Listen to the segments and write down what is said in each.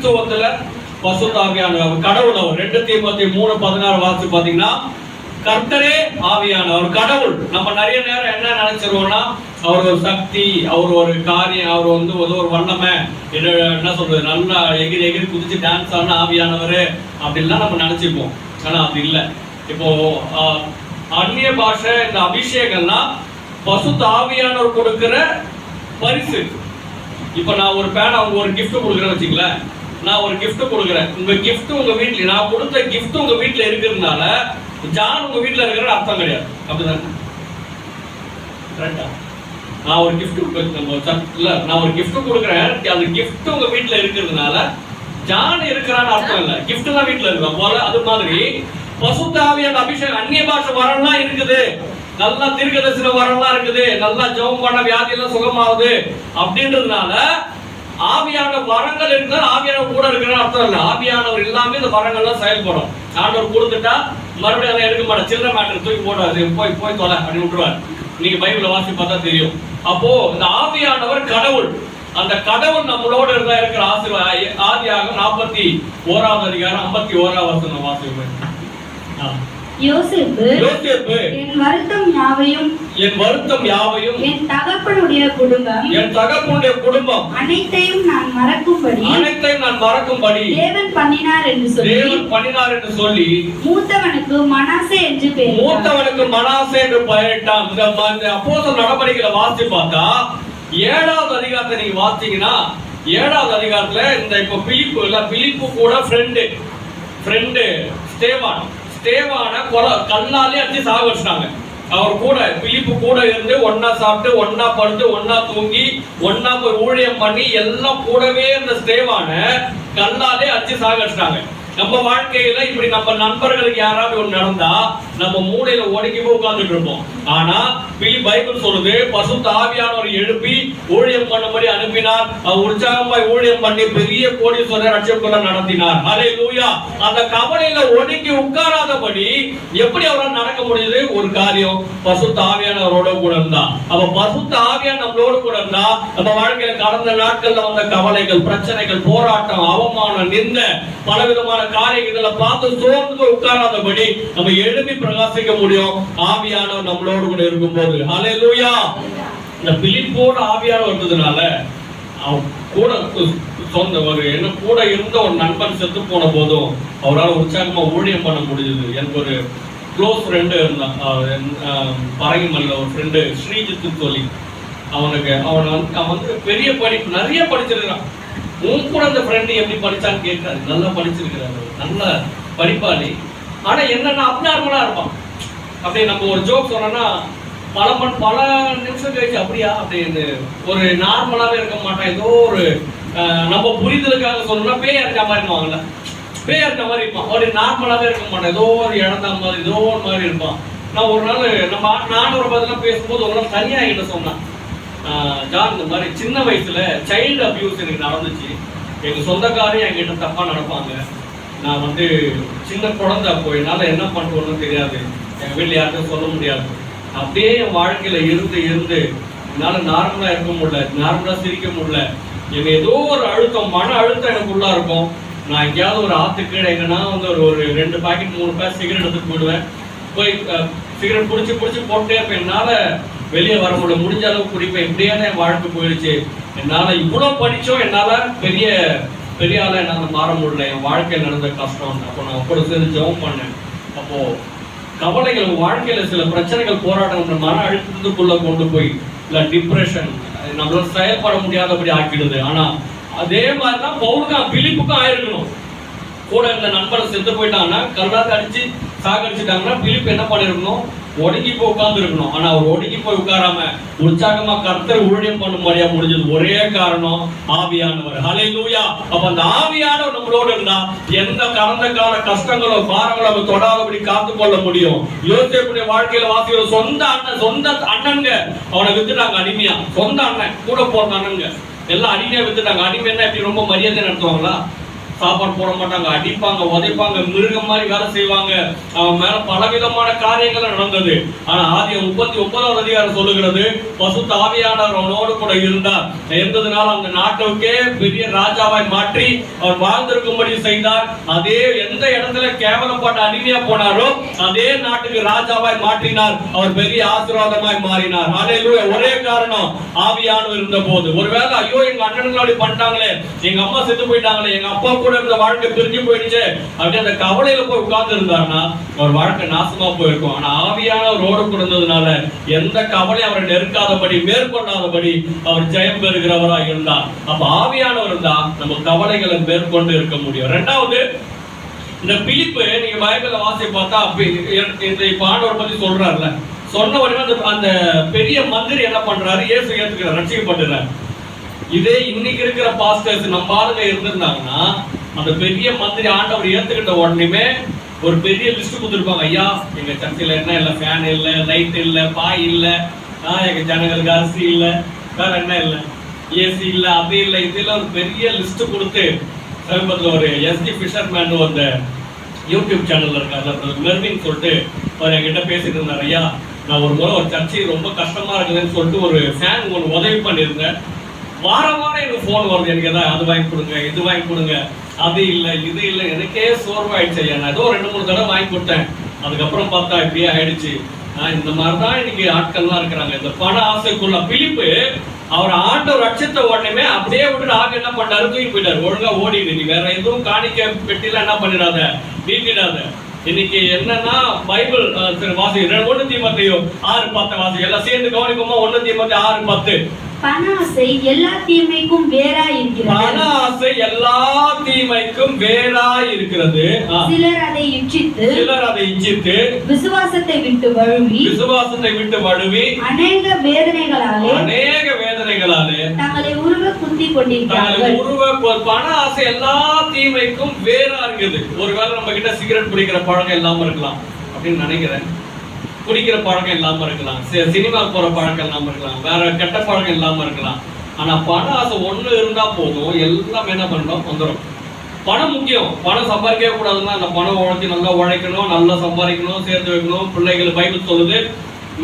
கிறிஸ்துவத்துல பரிசுத்த ஆவியானவர் கடவுள். அவர் 2 தீமோத்தேயு 3:16 வாசிச்சு பாத்தீங்கன்னா, கர்த்தரே ஆவியானவர் கடவுள். நம்ம நிறைய நேரம் என்ன நினைச்சிருவோம்னா, அவர் ஒரு சக்தி, அவர் ஒரு காரியம், அவர் வந்து ஒரு வல்லமை, என்ன சொல்றது, நல்லா எகிரி எகிரி குதிச்சு டான்ஸ் ஆன ஆவியானவர் அப்படின்லாம் நம்ம நினைச்சிருப்போம். ஆனா அப்படி இல்லை. இப்போ அந்நிய பாஷை, இந்த அபிஷேகம்னா பரிசுத்த ஆவியானவர் கொடுக்கிற பரிசு. இப்ப நான் ஒரு பேனா அவங்க ஒரு கிஃப்ட் கொடுக்குறேன்னு வச்சுங்களேன், நான் ஒரு கிஃப்ட் கொடுக்குறேன். உங்க கிஃப்ட் உங்க வீட்டுல, நான் கொடுத்த கிஃப்ட் உங்க வீட்டுல இருக்கிறதுனால ஜான் உங்க வீட்டுல இருக்கிற அர்த்தம் கிடையாது. அப்படிதான் நான் ஒரு கிஃப்ட் இல்ல, நான் ஒரு கிஃப்ட் கொடுக்குறேன், அந்த கிஃப்ட் உங்க வீட்டுல இருக்கிறதுனால ஜான் இருக்கிறான்னு அர்த்தம் இல்ல, கிஃப்ட் தான் வீட்டுல இருக்கும் போல. அது மாதிரி பரிசுத்த ஆவியான அபிஷேகம், அந்நிய பாஷை வரலாம் இருக்குது, நல்லா தீர்க்கதரிசன வரலாம் இருக்குது, நல்லா ஜெபம் பண்ண வியாதி எல்லாம் சுகமாகுது அப்படின்றதுனால ஆவியான வரங்கள் இருந்தால் ஆவியானவர் கூட இருக்கிற அர்த்தம் இல்லை. ஆவியானவர் இல்லாம இந்த வரங்கள்லாம் செயல்படும். ஆண்டவர் கொடுத்துட்டா மறுபடியும் அதை எடுக்க மாட்டேன், சில்லற மேட்டர் தூக்கி போடாது, போய் போய் தொலை அப்படின்னு விட்டுருவார். நீங்க பைபிளை வாசி பார்த்தா தெரியும். அப்போ இந்த ஆவியானவர் கடவுள். அந்த கடவுள் நம்மளோட இருந்தா இருக்கிற ஆசீர்வாதம். ஆதியாகமம் 41 அதிகாரம் 51 வசனம் வாசிப்பேன். யோசேப்பு என் வருத்தம் யாவையும் என் தகப்பனுடைய குடும்பம் அனைத்தையும் நான் மறக்கும்படி தேவன் பண்ணினார் என்று சொல்லி மூத்தவனுக்கு மனாசே என்று பெயரிட்டான். இந்த அப்போஸ்தலர் நடபடிகளை வாசி பார்த்தா 7வது அதிகாரத்தை நீங்க வாசிங்கன்னா, 7வது அதிகாரத்துல இந்த இப்ப பிலிப்பு கூட ஃப்ரெண்டு ஸ்தேவான கல்லாலே அடிச்சு சாகடிச்சிட்டாங்க. அவர் கூட பிலிப்பு கூட இருந்து ஒன்னா சாப்பிட்டு, ஒன்னா படுத்து, ஒன்னா தூங்கி, ஒன்னா போய் ஊழியம் பண்ணி எல்லாம் கூடவே இருந்த ஸ்தேவான கல்லாலே அடிச்சு சாகடிச்சிட்டாங்க. நம்ம வாழ்க்கையில இப்படி நம்ம நண்பர்களுக்கு யாராவது ஒன்று நடந்தா நம்ம மூளையில ஒடுங்கி போய் உட்கார்ந்துட்டு இருப்போம். ஆனா பைபிள் சொல்லுது, பரிசுத்த ஆவியானவர் எழுப்பி ஊழியம் பண்ணும்படி அனுப்பினார். அவர் உற்சாகமாய் ஊழியம் பண்ணி பெரிய கோடீஸ்வரர் ரட்சிப்புக்குள்ள நடத்தினார். ஹல்லேலூயா. அந்த கவலையில ஒடுங்கி உட்காராதபடி எப்படி அவரால் நடக்க முடியுது? ஒரு காரியம், பரிசுத்த ஆவியானவரோட கூட இருந்தா. அப்ப பரிசுத்த ஆவியானவர் நம்மளோட கூட இருந்தா நம்ம வாழ்க்கையில கடந்த நாட்கள்ல வந்த கவலைகள், பிரச்சனைகள், போராட்டம், அவமானம், நிந்த, பலவிதமான காரியங்களை பார்த்து சோர்ந்து உட்காராதபடி நம்ம எழுப்பி பிரகாசிக்க முடியும் ஆவியானவர் நம்மளோடு கூட இருக்கும்போது. ஹல்லேலூயா. இந்த பிலிப்போட ஆவியானவர் வந்ததுனால அவன் கூட சொந்த என்ன கூட இருந்த ஒரு நண்பன் செத்து போன போதும் அவரால் உற்சாகமா ஊழியம் பண்ண முடிஞ்சது. எனக்கு ஒரு க்ளோஸ் ஃப்ரெண்டு இருந்தான், பரங்கிமல்ல ஒரு ஃப்ரெண்டு ஸ்ரீஜித் சொல்லி. அவன் வந்து பெரிய படிப்பு நிறைய படிச்சிருக்கான். உன் கூட அந்த ஃப்ரெண்டு எப்படி படிச்சான்னு கேட்காரு. நல்லா படிச்சிருக்கிறாரு, நல்ல படிப்பாளி. ஆனா என்னன்னா அப்நார்மலா இருப்பான். அப்படியே நம்ம ஒரு ஜோக் சொன்னோம்னா பல நிமிஷம் கழிச்சு அப்படியா அப்படின்னு ஒரு நார்மலாவே இருக்க மாட்டான். ஏதோ ஒரு நம்ம புரிதலுக்காக சொன்னோம்னா பேய் அடிச்ச மாதிரி இருப்பாங்கல்ல, பேய் அடிச்ச மாதிரி இருப்பான். அப்படி நார்மலாவே இருக்க மாட்டான், ஏதோ ஒரு இழந்த மாதிரி, ஏதோ ஒரு மாதிரி இருப்பான். நான் ஒரு நாள் நான் ஒரு பதிலாம் பேசும்போது ஒரு நாள் தனியா என்கிட்ட சொன்னான், ஜான் இந்த மாதிரி சின்ன வயசுல சைல்டு அபியூஸ் எனக்கு நடந்துச்சு. எங்க சொந்தக்காரையும் என்கிட்ட தப்பா நடப்பாங்க. நான் வந்து சின்ன குழந்தை, அப்போ என்னால என்ன பண்ணுவோன்னு தெரியாது, எங்க வீட்டுல யாருக்கும் சொல்ல முடியாது. அப்படியே என் வாழ்க்கையில இருந்து என்னால நார்மலா இருக்க முடியல, நார்மலா சிரிக்க முடியல. எனக்கு ஏதோ ஒரு அழுத்தம், மன அழுத்தம் எனக்குள்ளா இருக்கும். நான் எங்கேயாவது ஒரு ஆத்துக்கீழே எங்கன்னா வந்து ஒரு 2 பாக்கெட் 3 பேக் சிகரெட் எடுத்துட்டு போயிடுவேன். போய் சிகரெட் பிடிச்சி போட்டே இருப்பேன். என்னால வெளியே வர முடியல, முடிஞ்ச அளவுக்கு குடிப்பேன். இப்படியே என் வாழ்க்கை போயிடுச்சு. என்னால இவ்வளவு படிச்சோம், என்னால பெரிய ஆளா என்னால மாற முடியல. என் வாழ்க்கையில் நடந்த கஷ்டம். அப்போ நான் கூட சேர்ந்து ஜெபம் பண்ணேன். அப்போ கவலைகள், வாழ்க்கையில சில பிரச்சனைகள், போராட்டம் மன அழுத்தத்துக்குள்ள கொண்டு போய் இல்ல டிப்ரெஷன், நம்மளால செயல்பட முடியாதபடி ஆக்கிடுது. ஆனா அதே மாதிரிதான் பவுலுக்கும் பிலிப்புக்கும் ஆயிருக்கணும். கூட இருந்த நண்பரை செத்து போயிட்டாங்கன்னா, கல்லாத அடிச்சு சாகடிச்சுட்டாங்கன்னா பிலிப்பு என்ன பண்ணிருக்கணும்? ஒடுங்கி போய் உட்கார்ந்து இருக்கணும். ஆனா அவர் ஒடுங்கி போய் உட்காராம உற்சாகமா கர்த்தர் ஊழியம் பண்ணும்படியா முடிஞ்சது. ஒரே காரணம், ஆவியானவர். ஹல்லேலூயா. அப்ப அந்த ஆவியானவர் நம்மளோட இருந்தா எந்த கடந்த கால கஷ்டங்களோ பாரங்களோ நம்ம தொடாதபடி காத்து கொள்ள முடியும். யோசேப்புடைய வாழ்க்கையில வாசிக்கிற சொந்த அண்ணன்க அவனை வித்துட்டாங்க அடிமையா. சொந்த அண்ணன் கூட போற அண்ணன்க எல்லாம் அடிமையா வித்துட்டாங்க. அடிமைன்னா எப்படி ரொம்ப மரியாதை நடத்துவாங்களா? சாப்பாடு போட மாட்டாங்க, அடிப்பாங்க, உதைப்பாங்க, மிருகம் மாதிரி வேலை செய்வாங்க. அவன் மேல பலவிதமான காரியங்கள் நடந்தது. ஆனா ஆதியாகமம் 39வது அதிகாரம் சொல்லுகிறது, பசுத்த ஆவியானவர் அவனோடு கூட இருந்தார். இருந்ததுனால அந்த நாட்டுக்கே பெரிய ராஜாவாய் மாற்றி அவர் வாழ்ந்திருக்கும்படி செய்தார். அதே எந்த இடத்துல கேவலப்பட்ட அடிமையா போனாரோ அதே நாட்டுக்கு ராஜாவாய் மாற்றினார். அவர் பெரிய ஆசீர்வாதமாய் மாறினார். ஹல்லேலூயா. ஒரே காரணம், ஆவியானவர் இருந்த போது. ஒருவேளை ஐயோ எங்க அண்ணன்களோட பண்ணிட்டாங்களே, எங்க அம்மா செத்து போயிட்டாங்களே, எங்க அப்பா கூட இருந்த வாழ்க்கை பிரிஞ்சு போயிடுச்சு அப்படி அந்த கவலையில போய் உட்கார்ந்து இருந்தாருன்னா அவர் வாழ்க்கை நாசமா போயிருக்கும். ஆனா ஆவியானவர் ரோடு கொடுத்ததுனால எந்த கவலையும் அவரை நெருக்காதபடி, மேற்கொள்ளாதபடி அவர் ஜெயம் பெறுகிறவராக இருந்தார். அப்ப ஆவியானவர் இருந்தா நம்ம கவலைகளை மேற்கொண்டு இருக்க முடியும். இரண்டாவது, இந்த பிலிப்பு நீங்க பைபிள்ல வாசி பார்த்தா இந்த ஆண்டவர் பத்தி சொல்றாருல, சொன்ன உடனே அந்த பெரிய மந்திரி என்ன பண்றாரு, இயேசு ஏத்துக்கிறார், ரட்சிக்கப்படுறார். இதே இன்னைக்கு இருக்கிற பாஸ்டர்ஸ் நம்ம ஆளுங்க இருந்திருந்தாங்கன்னா அந்த பெரிய மந்திரி ஆண்டவர் ஏத்துக்கிட்ட உடனே ஒரு பெரிய லிஸ்ட் கொடுத்துருப்பாங்க. ஐயா எங்க சர்ச்சில் என்ன இல்லை, ஃபேன் இல்லை, லைட் இல்லை, பாய் இல்லை, எங்க ஜனங்களுக்கு அரிசி இல்லை, வேற என்ன இல்லை, ஏசி இல்லை, அது இல்லை, இதெல்லாம் ஒரு பெரிய லிஸ்ட் கொடுத்து சமீபத்தில் ஒரு எஸ்டி ஃபிஷர்மேன் அந்த யூடியூப் சேனல்ல இருக்காரு மெர்வின் சொல்லிட்டு அவர் என்கிட்ட பேசிட்டு இருந்தார். ஐயா நான் ஒரு முறை ஒரு சர்ச்சை ரொம்ப கஷ்டமா இருக்குதுன்னு சொல்லிட்டு ஒரு ஃபேன் ஒன்று உதவி பண்ணியிருந்தேன். வாரம் வாரம் எனக்கு ஃபோன் வருது, எனக்கு எதாவது அது வாங்கி கொடுங்க, இது வாங்கி கொடுங்க, அது இல்லை, இது இல்லை, எனக்கே சோர்வாயிடுச்சு ஐயா. நான் ஏதோ 2-3 தடவை வாங்கி கொடுத்தேன், அதுக்கப்புறம் பார்த்தா இப்படியே ஆயிடுச்சு. இந்த மாதிரிதான் இன்னைக்கு ஆட்கள்லாம் இருக்கிறாங்க. இந்த பண ஆசைக்குள்ள பிலிப்பு அவர் ஆண்டவர் ரட்சித்த உடனே அப்படியே விட்டு ஆக என்ன பண்ணாரு, தூக்கி போயிட்டாரு. ஒழுங்கா ஓடிடு, நீ வேற எதுவும் காணிக்க பெட்டில என்ன பண்ணிடாத, நீட்டிடாத. இன்னைக்கு என்னன்னா பைபிள் வாசி 1 தீமோத்தேயு 6:10 வாசி, எல்லாம் சேர்ந்து கவனிப்போமா. 1 தீமோத்தேயு 6:10. பண ஆசை எல்லா தீமைக்கும் வேறாய் இருக்கிறது. பண ஆசை எல்லா தீமைக்கும் வேறாய் இருக்கிறது. சிலர் அதை இச்சித்து விசுவாசத்தை விட்டு வழுவி அநேக வேதனைகளாலே தங்களை உருவ குந்தி கொண்டிருக்கிறார்கள். பண ஆசை எல்லா தீமைக்கும் வேறா இருக்குது. ஒருவேளை நம்ம கிட்ட சிகரெட் பிடிக்கிற பழக்கம் இல்லாம இருக்கலாம் அப்படின்னு நினைக்கிறேன். குடிக்கிற பழக்கம் இல்லாம இருக்கலாம், சினிமா போற பழக்கம் இல்லாம இருக்கலாம், வேற கெட்ட பழக்கம் இல்லாம இருக்கலாம். ஆனா பண ஆசை ஒண்ணு இருந்தா போதும், எல்லாம் என்ன பண்ணணும் வந்துடும். பணம் முக்கியம். பணம் சம்பாதிக்கவே கூடாதுன்னா அந்த பணம் உழைச்சி நல்லா உழைக்கணும், நல்லா சம்பாதிக்கணும், சேர்த்து வைக்கணும். பிள்ளைகள் பைபிள் சொல்லுது,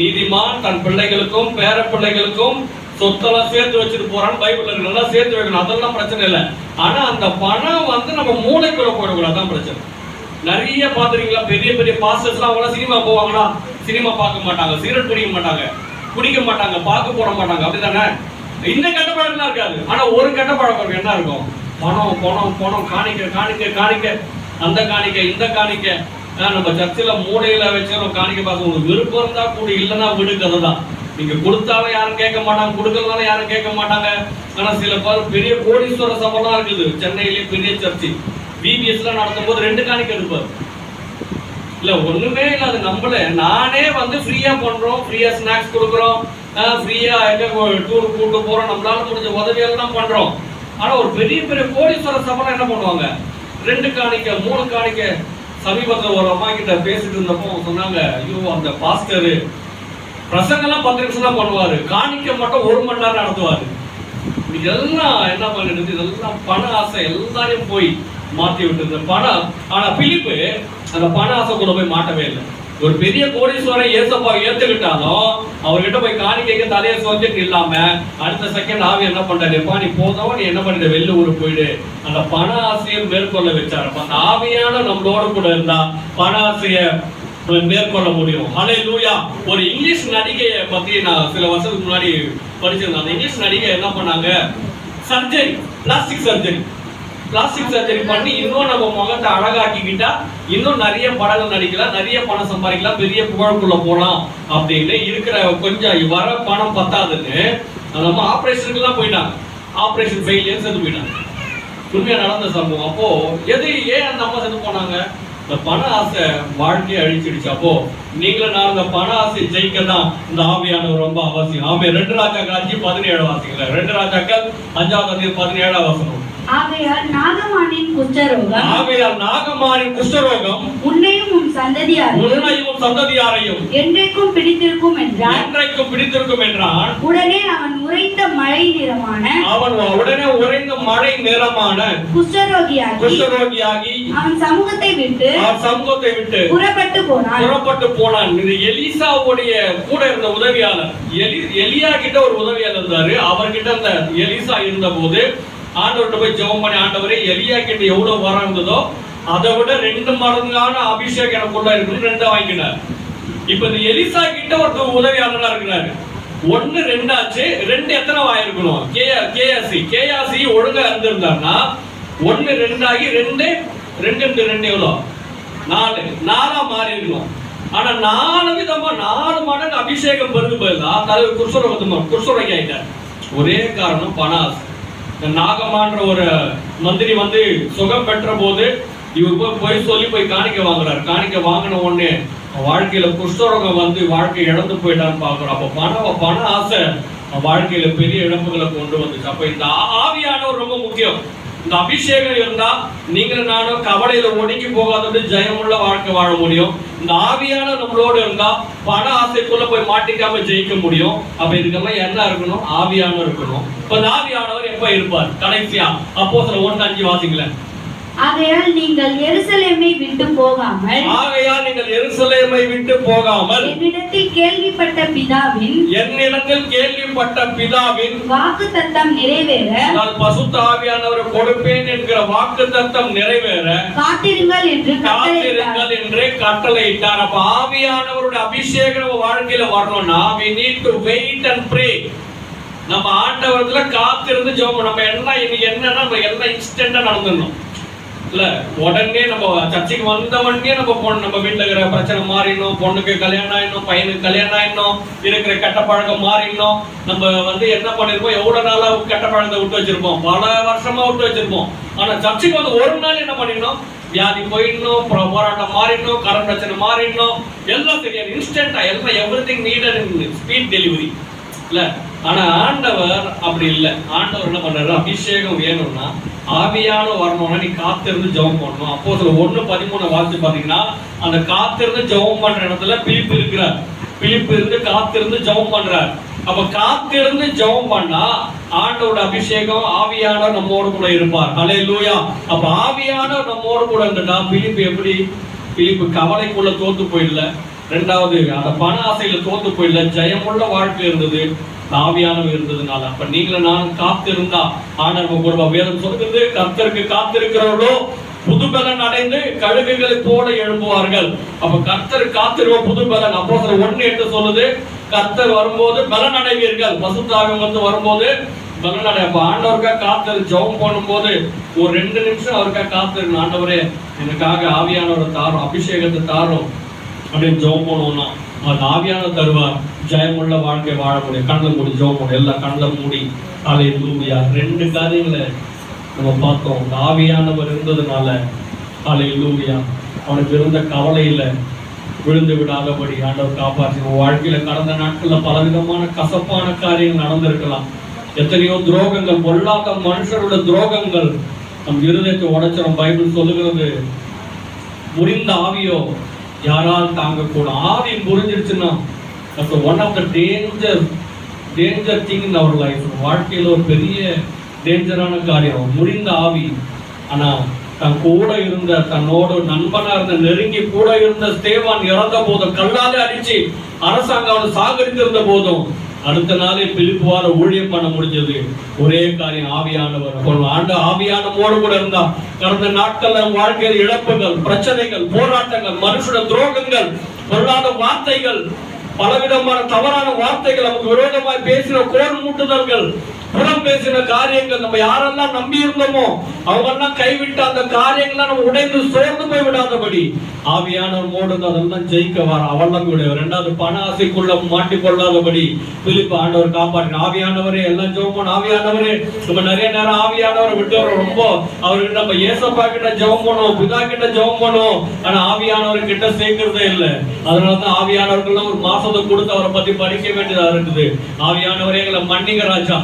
நீதிமான் தன் பிள்ளைகளுக்கும் பேர பிள்ளைகளுக்கும் சொத்தெல்லாம் சேர்த்து வச்சுட்டு போறான்னு பைபிள் இருக்கு. நல்லா சேர்த்து வைக்கணும், அதெல்லாம் பிரச்சனை இல்லை. ஆனா அந்த பணம் நம்ம மூளைக்குள்ள போடக்கூடாது, தான் பிரச்சனை. நிறைய பாத்துறீங்களா, பெரிய பெரிய பாஸ்டர்ஸ்லாம் அவங்களாம் சினிமா போவாங்களா, சினிமா பார்க்க மாட்டாங்க, சிகரெட் குடிக்க மாட்டாங்க, பாக்கு போட மாட்டாங்க, அப்படிதானே? இந்த கெட்ட பழக்கம் இருக்காது. ஆனா ஒரு கெட்ட பழக்கம் என்ன இருக்கும், பணம் பணம் பணம், காணிக்க காணிக்க காணிக்க, அந்த காணிக்க இந்த காணிக்க. நம்ம சர்ச்சில் மூடையில வச்சு காணிக்க பார்க்க உங்களுக்கு விருப்பம் இருந்தா கூட, இல்லைன்னா விடுக்கிறது தான். நீங்க கொடுத்தாலும் யாரும் கேட்க மாட்டாங்க, கொடுக்கறதாலும் யாரும் கேட்க மாட்டாங்க. ஆனா சில பேர் பெரிய கோடீஸ்வர சபைலாம் இருக்குது. சென்னையிலேயே பெரிய சர்ச்சு பிபிஎஸ்ல நடத்தும் போது 2 காணிக்க எடுப்பார். இல்ல ஒண்ணுமே இல்ல, அது நம்மள நானே ஃப்ரீயா பண்றோம், ஃப்ரீயா ஸ்நாக்ஸ் கொடுக்குறோம், ஃப்ரீயா டூர் கூட்டு போறோம், நம்மளால முடிஞ்ச உதவியெல்லாம் பண்றோம். ஆனா ஒரு பெரிய பெரிய கோடீஸ்வர சபைலாம் என்ன பண்ணுவாங்க, 2 காணிக்க 3 காணிக்க. சமீபத்தில் ஒரு அம்மா கிட்ட பேசிட்டு இருந்தப்போ சொன்னாங்க, ஐயோ அந்த பாஸ்டர் பிரசங்கெல்லாம் 10 நிமிஷம் தான் பண்ணுவாரு, காணிக்க மட்டும் 1 மணி நேரம் நடத்துவாரு. இதெல்லாம் என்ன பண்ணிடுது, இதெல்லாம் பண ஆசை எல்லாரையும் போய் மாத்தி விட்டு பணம். ஆனா பிலிப்பு அந்த பண ஆசை கூட போய் மாட்டவே இல்லை. ஒரு பெரிய கோடீஸ்வரன் ஏசப்பா ஏத்துக்கிட்டாலும் அவர்கிட்ட போய் காணிக்கைக்கு தலையை சோதிட்டு இல்லாம அடுத்த செகண்ட் ஆவி என்ன பண்றாரு, நீ போதவன் நீ என்ன பண்ணிட்ட, வெளில ஊருக்கு போயிடு. அந்த பண ஆசையை மேற்கொள்ள வச்சாரு. அந்த ஆவியான நம்மளோட கூட இருந்தா பண ஆசைய மேற்கொள்ள முடியும். ஹல்லேலூயா. ஒரு இங்கிலீஷ் நடிகையை பத்தி நான் சில வருஷத்துக்கு முன்னாடி படிச்சிருந்தேன். அந்த இங்கிலீஷ் நடிகை என்ன பண்ணாங்க, சர்ஜரி, பிளாஸ்டிக் சர்ஜரி பண்ணி இன்னும் நம்ம முகத்தை அழகாக்கிக்கிட்டா இன்னும் நிறைய படங்கள் நடிக்கலாம், நிறைய பணம் சம்பாதிக்கலாம், பெரிய புகழுக்குள்ள போலாம் அப்படின்னு இருக்கிற கொஞ்சம் வர பணம் பத்தாதுன்னு நம்ம ஆபரேஷனுக்குலாம் போயிட்டாங்க. ஆபரேஷன் ஃபெயிலியர் செத்து போயிட்டாங்க. உண்மையா நடந்த சம்பவம். அப்போ ஏன் அந்த அம்மா செத்து போனாங்க, இந்த பண ஆசை வாழ்க்கையை அழிச்சிடுச்சு. அப்போ நீங்களும் நான் இந்த பண ஆசை ஜெயிக்க தான் இந்த ஆவியானவர் ரொம்ப அவசியம். 2 ராஜாக்கள் 5:17 வாசிக்கல. 2 ராஜாக்கள் 5:17 வசனம். ஆகையால் நாகமானின் குஷ்டரோகம் உன்னையும் உன் சந்ததியாரையும் என்றைக்கும் பிடித்திருக்கும் என்றான். உடனே அவன் உரைத்த உறைந்த மழை நிறமான அவன் உடனே உறைந்த மழை நிறமான குஷ்டரோகியாகி அவன் சமூகத்தை விட்டு புறப்பட்டு போனான். இது எலிசாவுடைய கூட இருந்த உதவியாளர். எலியா கிட்ட ஒரு உதவியாளர் இருந்தாரு. அவர்கிட்ட அந்த எலிசா இருந்த போது ஆண்டவர்கிட்ட போய் ஜெபம் பண்ணி, ஆண்டவரே எலியா கிட்ட எவ்வளவு வரம் இருந்ததோ அதை விட 2 மடங்கான அபிஷேகம் எனக்குள்ள இருக்குன்னு 2 வாங்கினார். இப்ப இந்த எலிசா கிட்ட ஒரு உதவியாளரா இருக்கிறாரு. 1 2 ஆச்சு. 2 எத்தனை வாயிருக்கணும்? கேயாசி ஒழுங்கா இருந்திருந்தாருன்னா 1 2 ஆகி 2 எவ்வளோ? 4 மாறி இருக்கணும். ஆனா 4 விதமா 4 மடங்கு அபிஷேகம் பெருது போயிருந்தா தலைவர் குஷ்டரோகி ஆயிட்டார். ஒரே காரணம் பண ஆசை. நாகமான்ற ஒரு மந்திரி சுகம் பெற்ற போது இவர் போய் காணிக்க வாங்குறாரு. காணிக்க வாங்கின உடனே வாழ்க்கையில குஷ்டரோகம் வாழ்க்கை இழந்து போயிட்டான்னு பாக்குறோம். அப்ப பண ஆசை வாழ்க்கையில பெரிய இழப்புகளை கொண்டு வந்துச்சு. அப்ப இந்த ஆவியானவர் ரொம்ப முக்கியம். இந்த அபிஷேகம் இருந்தா நீங்களும் நானும் கவலையில ஒடுங்கி போகாதபடி ஜெயமுள்ள வாழ்க்கை வாழ முடியும். இந்த ஆவியான நம்மளோடு இருந்தா பண ஆசைக்குள்ள போய் மாட்டிக்காம ஜெயிக்க முடியும். அப்ப இதுக்கெல்லாம் என்ன இருக்கணும்? ஆவியானவர் இருக்கணும். இப்ப இந்த ஆவியானவர் எப்ப இருப்பார்? கடைசியா அப்போஸ்தலர் 1:5 வாசிங்களேன். ஆகையால் நீங்கள் எருசலேமை விட்டு போகாமல் என்னிடத்தில் கேள்விப்பட்ட பிதாவின் வாக்குத்தத்தம் நிறைவேற, பசுத்த ஆவியானவரை கொடுப்பேன் என்கிற வாக்குத்தத்தம் நிறைவேற காத்திருங்கள் என்று கட்டளையிட்டார். அப்ப ஆவியானவருடைய அபிஷேகம் வாழ்க்கையில வரணும்னா we need to wait and pray. நம்ம ஆண்டவரத்துல காத்திருந்து ஜெபம். நம்ம என்னன்னா நம்ம எல்லாம் இன்ஸ்டன்டா நடந்துடணும் இல்ல. உடனே நம்ம சர்ச்சைக்கு வந்த உடனே நம்ம வீட்டுல இருக்கிற பிரச்சனை மாறிடணும், பொண்ணுக்கு கல்யாணம் ஆயிடணும், பையனுக்கு கல்யாணம் ஆயிடணும், இருக்கிற கெட்ட பழக்கம் மாறிடணும். நம்ம என்ன பண்ணிருப்போம்? எவ்வளவு நாளா கெட்ட பழக்கத்தை விட்டு வச்சிருப்போம், பல வருஷமா விட்டு வச்சிருப்போம். ஆனா சர்ச்சைக்கு ஒரு நாள் என்ன பண்ணிடணும்? வியாதி போயிடணும், போராட்டம் மாறிடணும், கடன் பிரச்சனை மாறிடணும், எல்லாம் தெரியாது. இன்ஸ்டன்டா எல்லாம் எவ்ரிதிங் நீடட் இன் ஸ்பீட் டெலிவரி இல்ல. ஆனா ஆண்டவர் அப்படி இல்லை. ஆண்டவர் என்ன பண்றாரு? அபிஷேகம் வேணும்னா ஆவியான வரணும்னா நீ காத்திருந்து ஜெபம் பண்ணணும். அப்போஸ்தலர் 1:13 வாசிச்சு பாத்தீங்கன்னா அந்த காத்திருந்து ஜெபம் பண்ற இடத்துல பிலிப்பு இருக்கிறார். பிலிப்பு இருந்து காத்திருந்து ஜெபம் பண்றார். அப்ப காத்திருந்து ஜெபம் பண்ணா ஆண்டவரோட அபிஷேகம் ஆவியானவர் நம்மோடு கூட இருப்பார். ஹல்லேலூயா. அப்ப ஆவியானவர் நம்மோடு கூட இருந்துட்டா பிலிப்பு கவலைக்குள்ள தோத்து போயிடல. 2வது அந்த பண ஆசையில தோத்து போயிடல. ஜெயமுள்ள வாழ்க்கை இருந்தது, ஆவியானவர் இருந்ததுனால. அப்ப நீங்களும் நானும் காத்திருந்தா ஆண்டவர் ஒரு வேதம் சொல்கிறது, கர்த்தருக்கு காத்திருக்கிறவர்களோ புதுபலன் அடைந்து கழுகுகளை போல எழும்புவார்கள். அப்ப கர்த்தர் காத்திருவோம் புதுபலன். அப்போஸ்தலர் 1:8 சொல்லுது, கர்த்தர் வரும்போது பலன் அடைவீர்கள். பசுத்த ஆவி வரும்போது பலன் அடை. அப்ப ஆண்டவருக்காக காத்திரு ஜெபம் பண்ணும்போது ஒரு 2 நிமிஷம் அவருக்காக காத்திருக்கணும். ஆண்டவரே எனக்காக ஆவியானவரை தாரும், அபிஷேகத்தை தாரும் அப்படின்னு ஜெபம் பண்ணுவோம்னா அது ஆவியானவர் தருவார். ஜெயமுள்ள வாழ்க்கை வாழ முடியும். கண்ணில் மூடி ஜெபம் பண்ணும். எல்லாம் கண்ணில் மூடி ஹல்லேலூயா. 2 காரியங்களை நம்ம பார்த்தோம். ஆவியானவர் இருந்ததுனால ஹல்லேலூயா அவனுக்கு இருந்த கவலையில விழுந்து விடாதபடி ஆண்டவர் காப்பாற்றி. வாழ்க்கையில கடந்த நாட்கள்ல பலவிதமான கசப்பான காரியங்கள் நடந்திருக்கலாம். எத்தனையோ துரோகங்கள், பொல்லாத மனுஷரோட துரோகங்கள் நம் இருதயத்தை உடைச்சிடும். பைபிள் சொல்லுகிறது, முறிந்த ஆவியோ யாரால் தாங்கக்கூடும். ஆவி முறிஞ்சிருச்சுன்னா one of the danger thing in our life. வாழ்க்கையில ஒரு பெரிய டேஞ்சரான காரியம் முறிந்த ஆவி. ஆனா தன் கூட இருந்த, தன்னோடு நண்பனா இருந்த, நெருங்கி கூட இருந்த ஸ்தேவான் இறந்த போதும், கல்லாலே அடிச்சு அரசாங்கம் சாகரித்திருந்த போதும் அடுத்த நாளே பிலிப்புவார ஊழியம் பண்ண முடிஞ்சது. ஒரே காரியம் ஆவியானவர். ஆவியானவோடு கூட இருந்தா கடந்த நாட்கள்ல வாழ்க்கையில் இழப்புகள், பிரச்சனைகள், போராட்டங்கள், மனுஷன துரோகங்கள், பொருளாத வார்த்தைகள், பலவிதமான தவறான வார்த்தைகள், நமக்கு விரோதமாய் பேசின கோல் மூட்டுதல்கள், புறம் பேசின காரியங்கள், நம்ம யாரெல்லாம் நம்பி இருந்தோமோ அவங்க எல்லாம் கைவிட்ட அந்த காரியங்களை நம்ம உடைந்து சோர்ந்து போய் விடாதபடி ஆவியானவர் மோடு அதெல்லாம் ஜெயிக்க வர அவெல்லாம் கூட. 2வது பண ஆசைக்குள்ள மாட்டிக்கொள்ளாதபடி பிலிப்பு ஆண்டவர் காப்பாற்றின. ஆவியானவரே எல்லாம் ஜெபம். ஆவியானவரே நம்ம நிறைய நேரம் ஆவியானவரை விட்டு ரொம்ப அவர்கிட்ட நம்ம ஏசப்பா கிட்ட ஜெபம் பண்ணுவோம், பிதா கிட்ட ஜெபம் பண்ணுவோம். ஆனா ஆவியானவர் கிட்ட சேர்க்கிறதே இல்லை. அதனாலதான் ஆவியானவர்கள் ஒரு மாசத்தை கொடுத்து அவரை பத்தி படிக்க வேண்டியதா இருக்குது. ஆவியானவரே எங்களை மன்னிங்க ராஜா.